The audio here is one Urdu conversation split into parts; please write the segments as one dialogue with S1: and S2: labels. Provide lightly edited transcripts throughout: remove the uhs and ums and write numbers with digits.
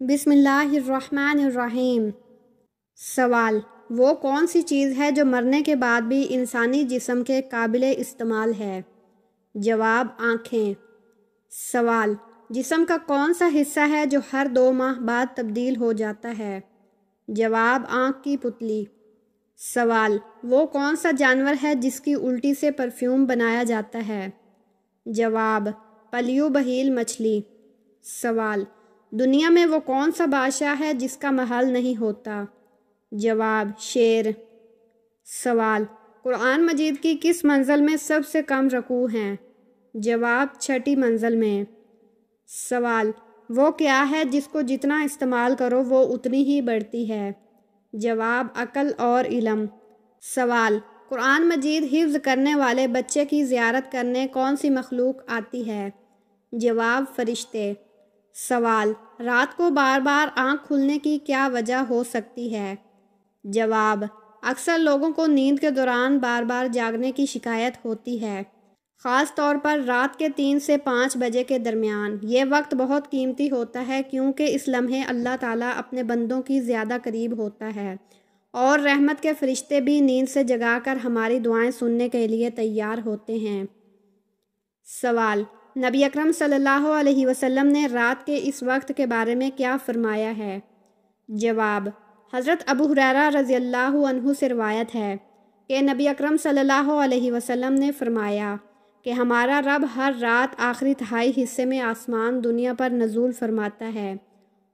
S1: بسم اللہ الرحمن الرحیم۔ سوال: وہ کون سی چیز ہے جو مرنے کے بعد بھی انسانی جسم کے قابل استعمال ہے؟ جواب: آنکھیں۔ سوال: جسم کا کون سا حصہ ہے جو ہر 2 ماہ بعد تبدیل ہو جاتا ہے؟ جواب: آنکھ کی پتلی۔ سوال: وہ کون سا جانور ہے جس کی الٹی سے پرفیوم بنایا جاتا ہے؟ جواب: پلیو بہیل مچھلی۔ سوال: دنیا میں وہ کون سا بادشاہ ہے جس کا محل نہیں ہوتا؟ جواب: شیر۔ سوال: قرآن مجید کی کس منزل میں سب سے کم رکوع ہیں؟ جواب: 6 منزل میں۔ سوال: وہ کیا ہے جس کو جتنا استعمال کرو وہ اتنی ہی بڑھتی ہے؟ جواب: عقل اور علم۔ سوال: قرآن مجید حفظ کرنے والے بچے کی زیارت کرنے کون سی مخلوق آتی ہے؟ جواب: فرشتے۔ سوال: رات کو بار بار آنکھ کھلنے کی کیا وجہ ہو سکتی ہے؟ جواب: اکثر لوگوں کو نیند کے دوران بار بار جاگنے کی شکایت ہوتی ہے، خاص طور پر رات کے 3 سے 5 بجے کے درمیان۔ یہ وقت بہت قیمتی ہوتا ہے کیونکہ اس لمحے اللہ تعالیٰ اپنے بندوں کی زیادہ قریب ہوتا ہے اور رحمت کے فرشتے بھی نیند سے جگا کر ہماری دعائیں سننے کے لیے تیار ہوتے ہیں۔ سوال: نبی اکرم صلی اللہ علیہ وسلم نے رات کے اس وقت کے بارے میں کیا فرمایا ہے؟ جواب: حضرت ابو ہریرہ رضی اللہ عنہ سے روایت ہے کہ نبی اکرم صلی اللہ علیہ وسلم نے فرمایا کہ ہمارا رب ہر رات آخری تہائی حصے میں آسمان دنیا پر نزول فرماتا ہے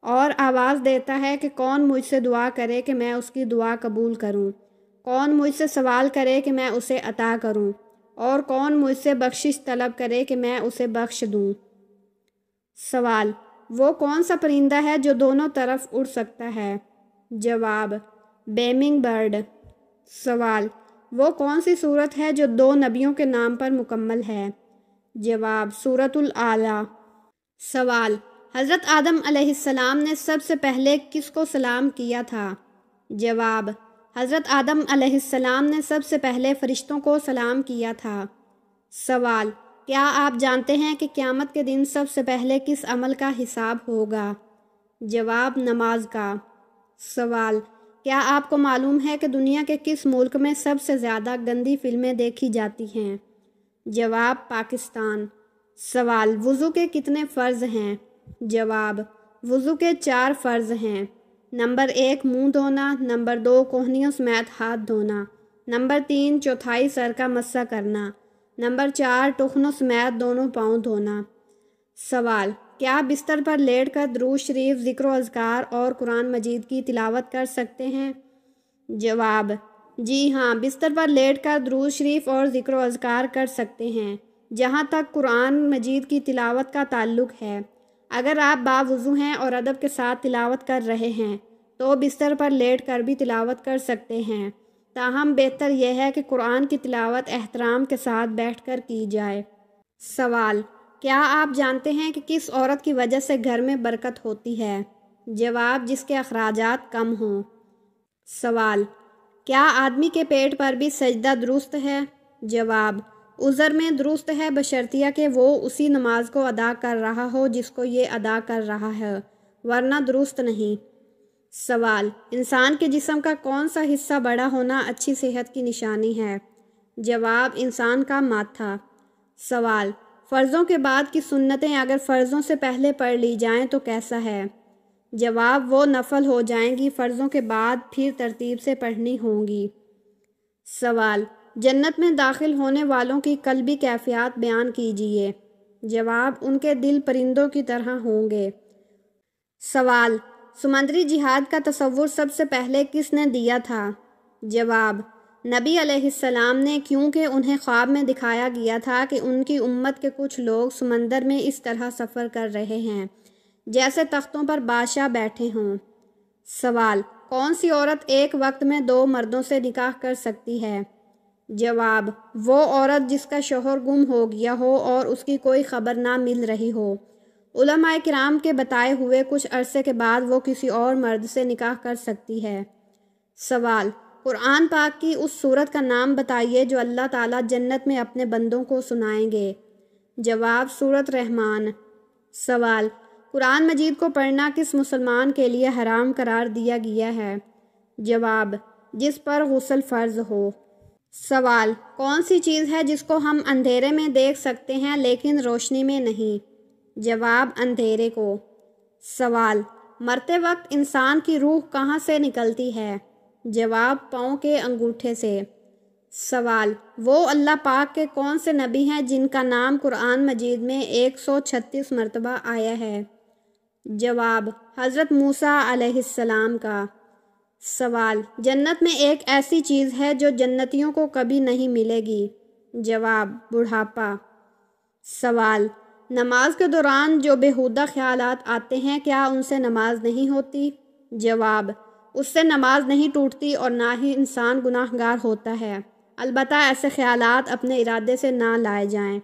S1: اور آواز دیتا ہے کہ کون مجھ سے دعا کرے کہ میں اس کی دعا قبول کروں، کون مجھ سے سوال کرے کہ میں اسے عطا کروں، اور کون مجھ سے بخشش طلب کرے کہ میں اسے بخش دوں۔ سوال: وہ کون سا پرندہ ہے جو دونوں طرف اڑ سکتا ہے؟ جواب: بیمنگ برڈ۔ سوال: وہ کون سی سورت ہے جو 2 نبیوں کے نام پر مکمل ہے؟ جواب: سورۃ الاعلیٰ۔ سوال: حضرت آدم علیہ السلام نے سب سے پہلے کس کو سلام کیا تھا؟ جواب: حضرت آدم علیہ السلام نے سب سے پہلے فرشتوں کو سلام کیا تھا۔ سوال: کیا آپ جانتے ہیں کہ قیامت کے دن سب سے پہلے کس عمل کا حساب ہوگا؟ جواب: نماز کا۔ سوال: کیا آپ کو معلوم ہے کہ دنیا کے کس ملک میں سب سے زیادہ گندی فلمیں دیکھی جاتی ہیں؟ جواب: پاکستان۔ سوال: وضو کے کتنے فرض ہیں؟ جواب: وضو کے 4 فرض ہیں۔ نمبر 1 منہ دھونا، نمبر 2 کوہنیوں سمیت ہاتھ دھونا، نمبر 3 چوتھائی سر کا مسح کرنا، نمبر 4 ٹخنوں سمیت دونوں پاؤں دھونا۔ سوال: کیا بستر پر لیٹ کر درود شریف، ذکر و اذکار اور قرآن مجید کی تلاوت کر سکتے ہیں؟ جواب: جی ہاں، بستر پر لیٹ کر درود شریف اور ذکر و اذکار کر سکتے ہیں۔ جہاں تک قرآن مجید کی تلاوت کا تعلق ہے، اگر آپ باوضو ہیں اور ادب کے ساتھ تلاوت کر رہے ہیں تو بستر پر لیٹ کر بھی تلاوت کر سکتے ہیں، تاہم بہتر یہ ہے کہ قرآن کی تلاوت احترام کے ساتھ بیٹھ کر کی جائے۔ سوال: کیا آپ جانتے ہیں کہ کس عورت کی وجہ سے گھر میں برکت ہوتی ہے؟ جواب: جس کے اخراجات کم ہوں۔ سوال: کیا آدمی کے پیٹ پر بھی سجدہ درست ہے؟ جواب: عذر میں درست ہے بشرطیہ کہ وہ اسی نماز کو ادا کر رہا ہو جس کو یہ ادا کر رہا ہے، ورنہ درست نہیں۔ سوال: انسان کے جسم کا کون سا حصہ بڑا ہونا اچھی صحت کی نشانی ہے؟ جواب: انسان کا ماتھا۔ سوال: فرضوں کے بعد کی سنتیں اگر فرضوں سے پہلے پڑھ لی جائیں تو کیسا ہے؟ جواب: وہ نفل ہو جائیں گی، فرضوں کے بعد پھر ترتیب سے پڑھنی ہوں گی۔ سوال: جنت میں داخل ہونے والوں کی قلبی کیفیات بیان کیجیے۔ جواب: ان کے دل پرندوں کی طرح ہوں گے۔ سوال: سمندری جہاد کا تصور سب سے پہلے کس نے دیا تھا؟ جواب: نبی علیہ السلام نے، کیونکہ انہیں خواب میں دکھایا گیا تھا کہ ان کی امت کے کچھ لوگ سمندر میں اس طرح سفر کر رہے ہیں جیسے تختوں پر بادشاہ بیٹھے ہوں۔ سوال: کون سی عورت ایک وقت میں 2 مردوں سے نکاح کر سکتی ہے؟ جواب: وہ عورت جس کا شوہر گم ہو گیا ہو اور اس کی کوئی خبر نہ مل رہی ہو۔ علماء کرام کے بتائے ہوئے کچھ عرصے کے بعد وہ کسی اور مرد سے نکاح کر سکتی ہے۔ سوال: قرآن پاک کی اس سورت کا نام بتائیے جو اللہ تعالیٰ جنت میں اپنے بندوں کو سنائیں گے۔ جواب: سورۃ رحمان۔ سوال: قرآن مجید کو پڑھنا کس مسلمان کے لیے حرام قرار دیا گیا ہے؟ جواب: جس پر غسل فرض ہو۔ سوال: کون سی چیز ہے جس کو ہم اندھیرے میں دیکھ سکتے ہیں لیکن روشنی میں نہیں؟ جواب: اندھیرے کو۔ سوال: مرتے وقت انسان کی روح کہاں سے نکلتی ہے؟ جواب: پاؤں کے انگوٹھے سے۔ سوال: وہ اللہ پاک کے کون سے نبی ہیں جن کا نام قرآن مجید میں 136 مرتبہ آیا ہے؟ جواب: حضرت موسیٰ علیہ السلام کا۔ سوال: جنت میں ایک ایسی چیز ہے جو جنتیوں کو کبھی نہیں ملے گی؟ جواب: بڑھاپا۔ سوال: نماز کے دوران جو بیہودہ خیالات آتے ہیں کیا ان سے نماز نہیں ہوتی؟ جواب: اس سے نماز نہیں ٹوٹتی اور نہ ہی انسان گناہ گار ہوتا ہے، البتہ ایسے خیالات اپنے ارادے سے نہ لائے جائیں۔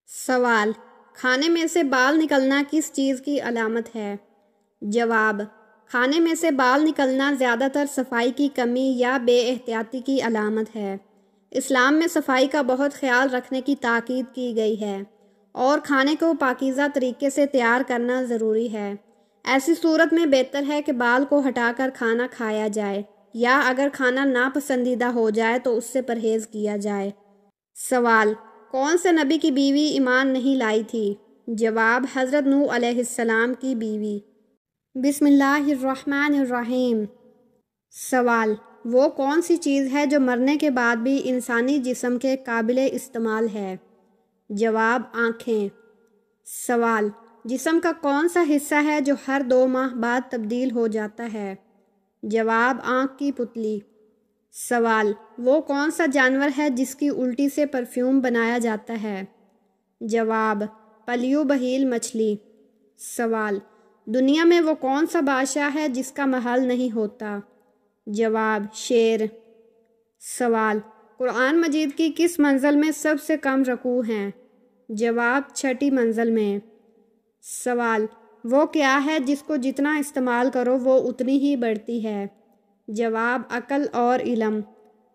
S1: سوال: کھانے میں سے بال نکلنا کس چیز کی علامت ہے؟ جواب: کھانے میں سے بال نکلنا زیادہ تر صفائی کی کمی یا بے احتیاطی کی علامت ہے۔ اسلام میں صفائی کا بہت خیال رکھنے کی تاکید کی گئی ہے اور کھانے کو پاکیزہ طریقے سے تیار کرنا ضروری ہے۔ ایسی صورت میں بہتر ہے کہ بال کو ہٹا کر کھانا کھایا جائے، یا اگر کھانا ناپسندیدہ ہو جائے تو اس سے پرہیز کیا جائے۔ سوال: کون سے نبی کی بیوی ایمان نہیں لائی تھی؟ جواب: حضرت نوح علیہ السلام کی بیوی۔ بسم اللہ الرحمن الرحیم۔ سوال: وہ کون سی چیز ہے جو مرنے کے بعد بھی انسانی جسم کے قابل استعمال ہے؟ جواب: آنکھیں۔ سوال: جسم کا کون سا حصہ ہے جو ہر 2 ماہ بعد تبدیل ہو جاتا ہے؟ جواب: آنکھ کی پتلی۔ سوال: وہ کون سا جانور ہے جس کی الٹی سے پرفیوم بنایا جاتا ہے؟ جواب: پلیو بہیل مچھلی۔ سوال: دنیا میں وہ کون سا بادشاہ ہے جس کا محل نہیں ہوتا؟ جواب: شیر۔ سوال: قرآن مجید کی کس منزل میں سب سے کم رکوع ہیں؟ جواب: 6 منزل میں۔ سوال: وہ کیا ہے جس کو جتنا استعمال کرو وہ اتنی ہی بڑھتی ہے؟ جواب: عقل اور علم۔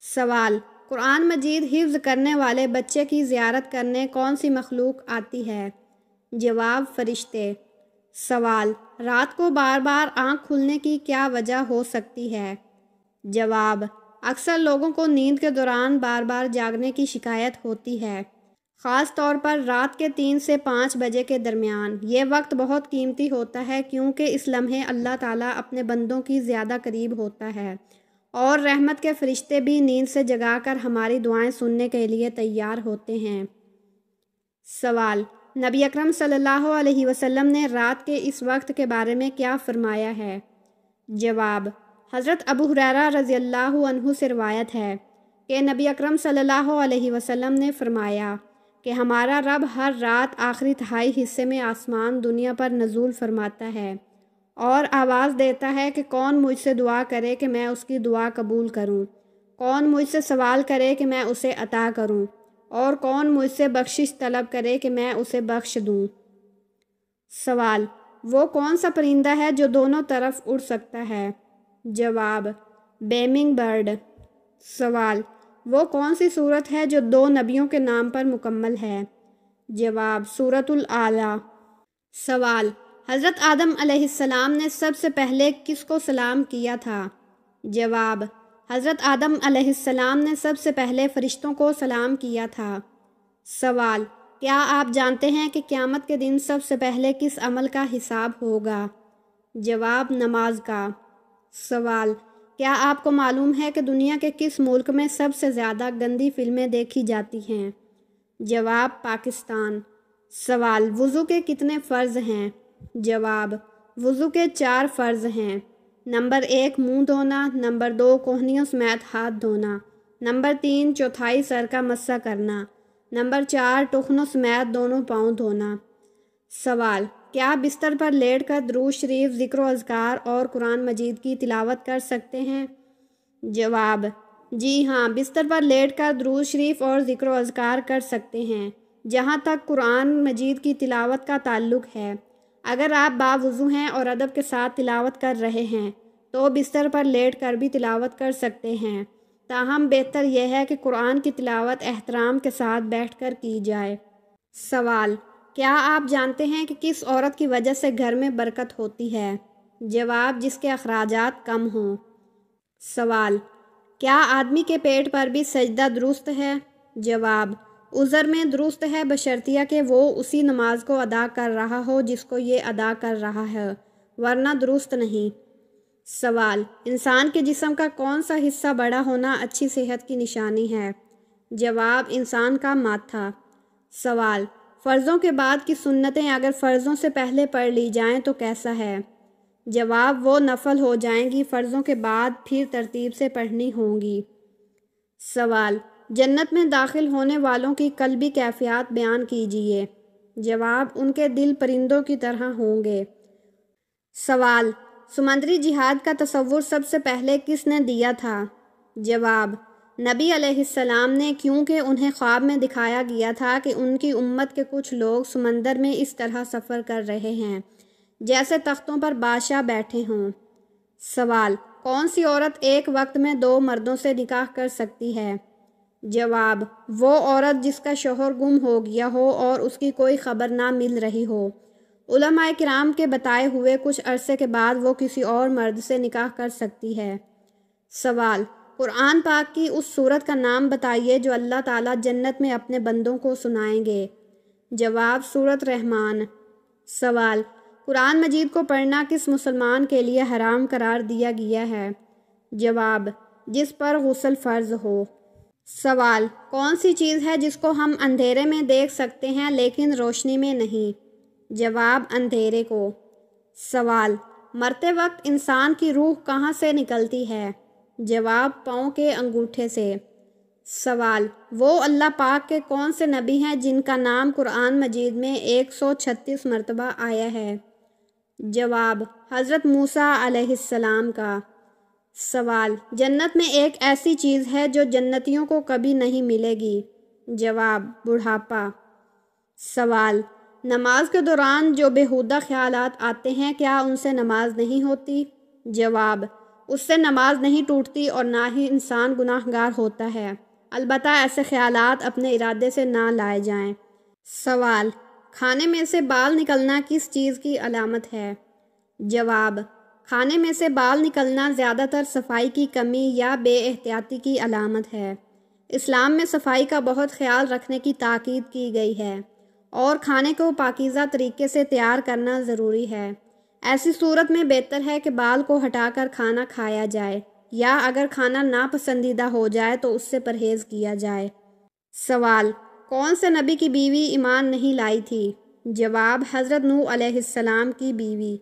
S1: سوال: قرآن مجید حفظ کرنے والے بچے کی زیارت کرنے کون سی مخلوق آتی ہے؟ جواب: فرشتے۔ سوال: رات کو بار بار آنکھ کھلنے کی کیا وجہ ہو سکتی ہے؟ جواب: اکثر لوگوں کو نیند کے دوران بار بار جاگنے کی شکایت ہوتی ہے، خاص طور پر رات کے 3 سے 5 بجے کے درمیان۔ یہ وقت بہت قیمتی ہوتا ہے کیونکہ اس لمحے اللہ تعالیٰ اپنے بندوں کی زیادہ قریب ہوتا ہے اور رحمت کے فرشتے بھی نیند سے جگا کر ہماری دعائیں سننے کے لیے تیار ہوتے ہیں۔ سوال: نبی اکرم صلی اللہ علیہ وسلم نے رات کے اس وقت کے بارے میں کیا فرمایا ہے؟ جواب: حضرت ابو ہریرہ رضی اللہ عنہ سے روایت ہے کہ نبی اکرم صلی اللہ علیہ وسلم نے فرمایا کہ ہمارا رب ہر رات آخری تہائی حصے میں آسمان دنیا پر نزول فرماتا ہے اور آواز دیتا ہے کہ کون مجھ سے دعا کرے کہ میں اس کی دعا قبول کروں، کون مجھ سے سوال کرے کہ میں اسے عطا کروں، اور کون مجھ سے بخشش طلب کرے کہ میں اسے بخش دوں۔ سوال: وہ کون سا پرندہ ہے جو دونوں طرف اڑ سکتا ہے؟ جواب: بیمنگ برڈ۔ سوال: وہ کون سی سورت ہے جو 2 نبیوں کے نام پر مکمل ہے؟ جواب: سورۃ الاعلیٰ۔ سوال: حضرت آدم علیہ السلام نے سب سے پہلے کس کو سلام کیا تھا؟ جواب: حضرت آدم علیہ السلام نے سب سے پہلے فرشتوں کو سلام کیا تھا۔ سوال: کیا آپ جانتے ہیں کہ قیامت کے دن سب سے پہلے کس عمل کا حساب ہوگا؟ جواب: نماز کا۔ سوال: کیا آپ کو معلوم ہے کہ دنیا کے کس ملک میں سب سے زیادہ گندی فلمیں دیکھی جاتی ہیں؟ جواب: پاکستان۔ سوال: وضو کے کتنے فرض ہیں؟ جواب: وضو کے 4 فرض ہیں۔ نمبر 1 منہ دھونا، نمبر 2 کوہنیوں سمیت ہاتھ دھونا، نمبر 3 چوتھائی سر کا مسح کرنا، نمبر 4 ٹخنوں سمیت دونوں پاؤں دھونا۔ سوال: کیا بستر پر لیٹ کر درود شریف، ذکر و اذکار اور قرآن مجید کی تلاوت کر سکتے ہیں؟ جواب: جی ہاں، بستر پر لیٹ کر درود شریف اور ذکر و اذکار کر سکتے ہیں۔ جہاں تک قرآن مجید کی تلاوت کا تعلق ہے، اگر آپ باوضو ہیں اور ادب کے ساتھ تلاوت کر رہے ہیں تو بستر پر لیٹ کر بھی تلاوت کر سکتے ہیں، تاہم بہتر یہ ہے کہ قرآن کی تلاوت احترام کے ساتھ بیٹھ کر کی جائے۔ سوال: کیا آپ جانتے ہیں کہ کس عورت کی وجہ سے گھر میں برکت ہوتی ہے؟ جواب، جس کے اخراجات کم ہوں۔ سوال، کیا آدمی کے پیٹ پر بھی سجدہ درست ہے؟ جواب، عذر میں درست ہے بشرطیہ کہ وہ اسی نماز کو ادا کر رہا ہو جس کو یہ ادا کر رہا ہے، ورنہ درست نہیں۔ سوال، انسان کے جسم کا کون سا حصہ بڑا ہونا اچھی صحت کی نشانی ہے؟ جواب، انسان کا ماتھا۔ سوال، فرضوں کے بعد کی سنتیں اگر فرضوں سے پہلے پڑھ لی جائیں تو کیسا ہے؟ جواب، وہ نفل ہو جائیں گی، فرضوں کے بعد پھر ترتیب سے پڑھنی ہوں گی۔ سوال، جنت میں داخل ہونے والوں کی قلبی کیفیات بیان کیجیے۔ جواب، ان کے دل پرندوں کی طرح ہوں گے۔ سوال، سمندری جہاد کا تصور سب سے پہلے کس نے دیا تھا؟ جواب، نبی علیہ السلام نے، کیونکہ انہیں خواب میں دکھایا گیا تھا کہ ان کی امت کے کچھ لوگ سمندر میں اس طرح سفر کر رہے ہیں جیسے تختوں پر بادشاہ بیٹھے ہوں۔ سوال، کون سی عورت ایک وقت میں 2 مردوں سے نکاح کر سکتی ہے؟ جواب، وہ عورت جس کا شوہر گم ہو گیا ہو اور اس کی کوئی خبر نہ مل رہی ہو۔ علماء کرام کے بتائے ہوئے کچھ عرصے کے بعد وہ کسی اور مرد سے نکاح کر سکتی ہے۔ سوال، قرآن پاک کی اس سورت کا نام بتائیے جو اللہ تعالیٰ جنت میں اپنے بندوں کو سنائیں گے۔ جواب، سورت رحمان۔ سوال، قرآن مجید کو پڑھنا کس مسلمان کے لیے حرام قرار دیا گیا ہے؟ جواب، جس پر غسل فرض ہو۔ سوال، کون سی چیز ہے جس کو ہم اندھیرے میں دیکھ سکتے ہیں لیکن روشنی میں نہیں؟ جواب، اندھیرے کو۔ سوال، مرتے وقت انسان کی روح کہاں سے نکلتی ہے؟ جواب، پاؤں کے انگوٹھے سے۔ سوال، وہ اللہ پاک کے کون سے نبی ہیں جن کا نام قرآن مجید میں 136 مرتبہ آیا ہے؟ جواب، حضرت موسیٰ علیہ السلام کا۔ سوال، جنت میں ایک ایسی چیز ہے جو جنتیوں کو کبھی نہیں ملے گی؟ جواب، بڑھاپا۔ سوال، نماز کے دوران جو بیہودہ خیالات آتے ہیں کیا ان سے نماز نہیں ہوتی؟ جواب، اس سے نماز نہیں ٹوٹتی اور نہ ہی انسان گناہ گار ہوتا ہے، البتہ ایسے خیالات اپنے ارادے سے نہ لائے جائیں۔ سوال، کھانے میں سے بال نکلنا کس چیز کی علامت ہے؟ جواب، کھانے میں سے بال نکلنا زیادہ تر صفائی کی کمی یا بے احتیاطی کی علامت ہے۔ اسلام میں صفائی کا بہت خیال رکھنے کی تاکید کی گئی ہے اور کھانے کو پاکیزہ طریقے سے تیار کرنا ضروری ہے۔ ایسی صورت میں بہتر ہے کہ بال کو ہٹا کر کھانا کھایا جائے، یا اگر کھانا ناپسندیدہ ہو جائے تو اس سے پرہیز کیا جائے۔ سوال، کون سے نبی کی بیوی ایمان نہیں لائی تھی؟ جواب، حضرت نوح علیہ السلام کی بیوی۔